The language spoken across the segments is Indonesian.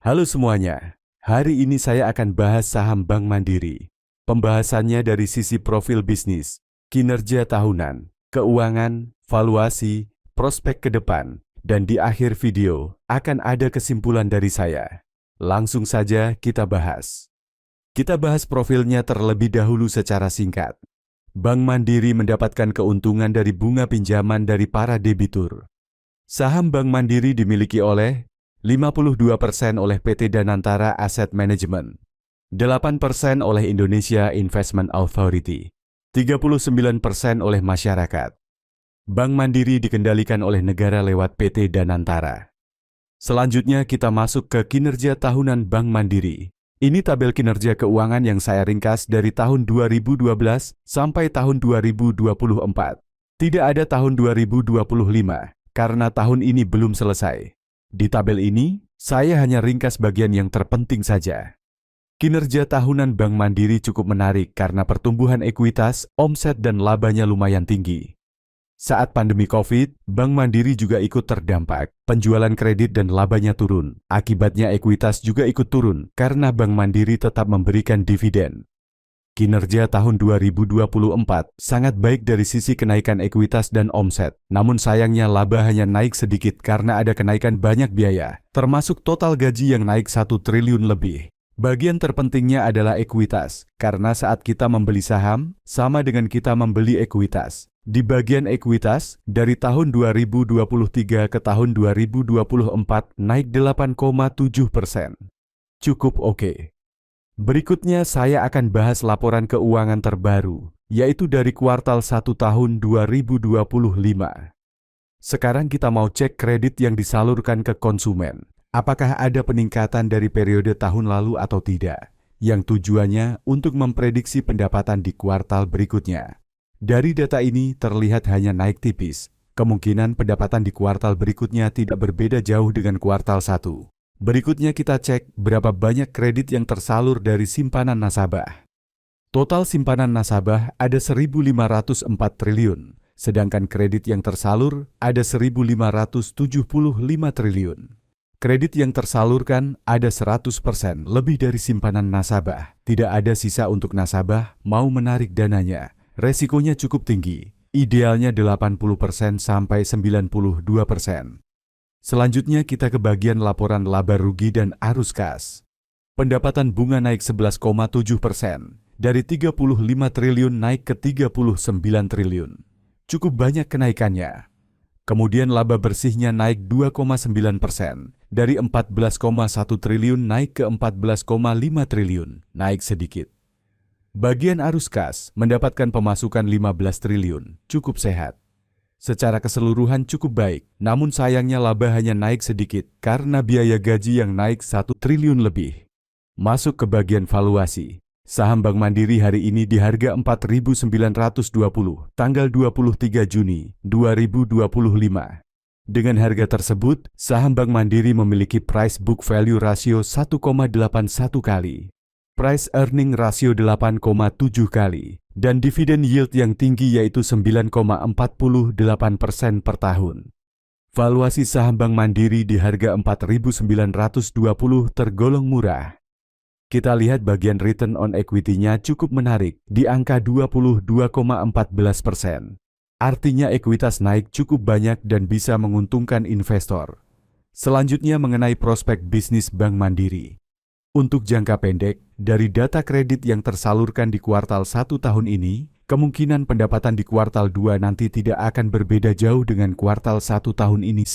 Halo semuanya, hari ini saya akan bahas saham Bank Mandiri. Pembahasannya dari sisi profil bisnis, kinerja tahunan, keuangan, valuasi, prospek ke depan, dan di akhir video akan ada kesimpulan dari saya. Langsung saja kita bahas. Kita bahas profilnya terlebih dahulu secara singkat. Bank Mandiri mendapatkan keuntungan dari bunga pinjaman dari para debitur. Saham Bank Mandiri dimiliki oleh 52% oleh PT Danantara Asset Management, 8% oleh Indonesia Investment Authority, 39% oleh masyarakat. Bank Mandiri dikendalikan oleh negara lewat PT Danantara. Selanjutnya kita masuk ke kinerja tahunan Bank Mandiri. Ini tabel kinerja keuangan yang saya ringkas dari tahun 2012 sampai tahun 2024. Tidak ada tahun 2025, karena tahun ini belum selesai. Di tabel ini, saya hanya ringkas bagian yang terpenting saja. Kinerja tahunan Bank Mandiri cukup menarik karena pertumbuhan ekuitas, omset dan labanya lumayan tinggi. Saat pandemi COVID, Bank Mandiri juga ikut terdampak. Penjualan kredit dan labanya turun. Akibatnya ekuitas juga ikut turun karena Bank Mandiri tetap memberikan dividen. Kinerja tahun 2024 sangat baik dari sisi kenaikan ekuitas dan omset. Namun sayangnya laba hanya naik sedikit karena ada kenaikan banyak biaya, termasuk total gaji yang naik 1 triliun lebih. Bagian terpentingnya adalah ekuitas, karena saat kita membeli saham, sama dengan kita membeli ekuitas. Di bagian ekuitas, dari tahun 2023 ke tahun 2024 naik 8,7%. Cukup oke. Berikutnya saya akan bahas laporan keuangan terbaru, yaitu dari kuartal 1 tahun 2025. Sekarang kita mau cek kredit yang disalurkan ke konsumen. Apakah ada peningkatan dari periode tahun lalu atau tidak, yang tujuannya untuk memprediksi pendapatan di kuartal berikutnya. Dari data ini terlihat hanya naik tipis. Kemungkinan pendapatan di kuartal berikutnya tidak berbeda jauh dengan kuartal 1. Berikutnya kita cek berapa banyak kredit yang tersalur dari simpanan nasabah. Total simpanan nasabah ada 1.504 triliun, sedangkan kredit yang tersalur ada 1.575 triliun. Kredit yang tersalurkan ada 100% lebih dari simpanan nasabah. Tidak ada sisa untuk nasabah mau menarik dananya. Resikonya cukup tinggi, idealnya 80% sampai 92%. Selanjutnya kita ke bagian laporan laba rugi dan arus kas. Pendapatan bunga naik 11,7%, dari 35 triliun naik ke 39 triliun. Cukup banyak kenaikannya. Kemudian laba bersihnya naik 2,9%, dari 14,1 triliun naik ke 14,5 triliun, naik sedikit. Bagian arus kas mendapatkan pemasukan 15 triliun, cukup sehat. Secara keseluruhan cukup baik, namun sayangnya laba hanya naik sedikit karena biaya gaji yang naik 1 triliun lebih. Masuk ke bagian valuasi. Saham Bank Mandiri hari ini di harga 4.920, tanggal 23 Juni 2025. Dengan harga tersebut, saham Bank Mandiri memiliki price book value ratio 1,81 kali. Price earning ratio 8,7 kali, dan dividen yield yang tinggi yaitu 9,48% per tahun. Valuasi saham Bank Mandiri di harga 4.920 tergolong murah. Kita lihat bagian return on equity-nya cukup menarik, di angka 22,14%. Artinya ekuitas naik cukup banyak dan bisa menguntungkan investor. Selanjutnya mengenai prospek bisnis Bank Mandiri. Untuk jangka pendek, dari data kredit yang tersalurkan di kuartal 1 tahun ini, kemungkinan pendapatan di kuartal 2 nanti tidak akan berbeda jauh dengan kuartal 1 tahun ini.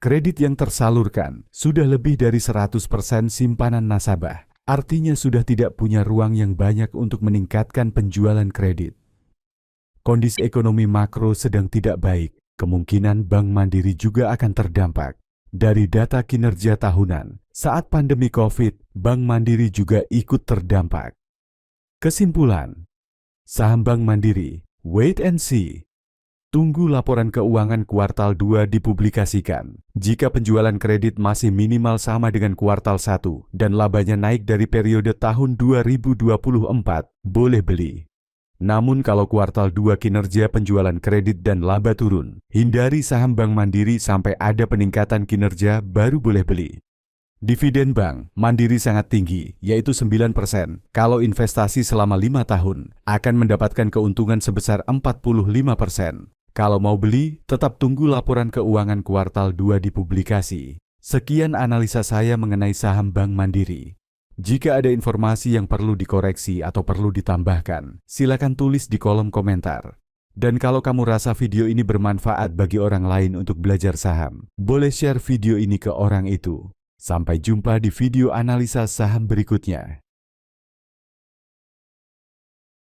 Kredit yang tersalurkan sudah lebih dari 100% simpanan nasabah, artinya sudah tidak punya ruang yang banyak untuk meningkatkan penjualan kredit. Kondisi ekonomi makro sedang tidak baik, kemungkinan Bank Mandiri juga akan terdampak. Dari data kinerja tahunan, saat pandemi COVID, Bank Mandiri juga ikut terdampak. Kesimpulan, saham Bank Mandiri, wait and see. Tunggu laporan keuangan kuartal 2 dipublikasikan. Jika penjualan kredit masih minimal sama dengan kuartal 1 dan labanya naik dari periode tahun 2024, boleh beli. Namun kalau kuartal 2 kinerja penjualan kredit dan laba turun, hindari saham Bank Mandiri sampai ada peningkatan kinerja baru boleh beli. Dividen Bank Mandiri sangat tinggi, yaitu 9%. Kalau investasi selama 5 tahun, akan mendapatkan keuntungan sebesar 45%. Kalau mau beli, tetap tunggu laporan keuangan kuartal 2 dipublikasi. Sekian analisa saya mengenai saham Bank Mandiri. Jika ada informasi yang perlu dikoreksi atau perlu ditambahkan, silakan tulis di kolom komentar. Dan kalau kamu rasa video ini bermanfaat bagi orang lain untuk belajar saham, boleh share video ini ke orang itu. Sampai jumpa di video analisa saham berikutnya.